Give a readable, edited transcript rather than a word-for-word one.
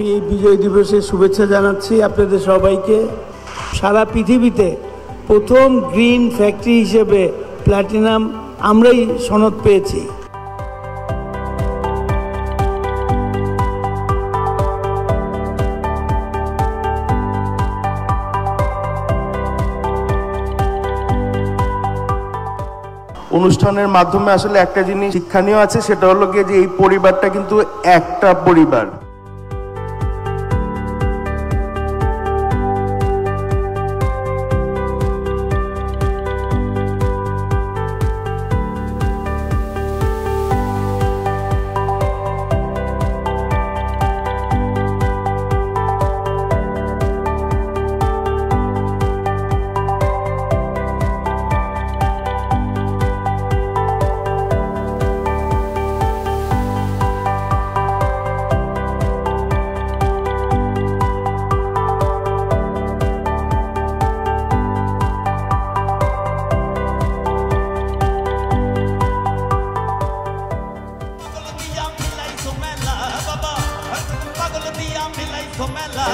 আমি এই বিজয় দিবসের শুভেচ্ছা জানাচ্ছি আপনাদের সবাইকে। সারা পৃথিবীতে প্রথম গ্রিন ফ্যাক্টরি হিসেবে প্ল্যাটিনাম আমরাই সনদ পেয়েছি। অনুষ্ঠানের মাধ্যমে আসলে একটা জিনিস শিক্ষণীয় আছে, সেটা হলো গিয়ে যে এই পরিবারটা কিন্তু একটা পরিবার। Pagolo dia milay somela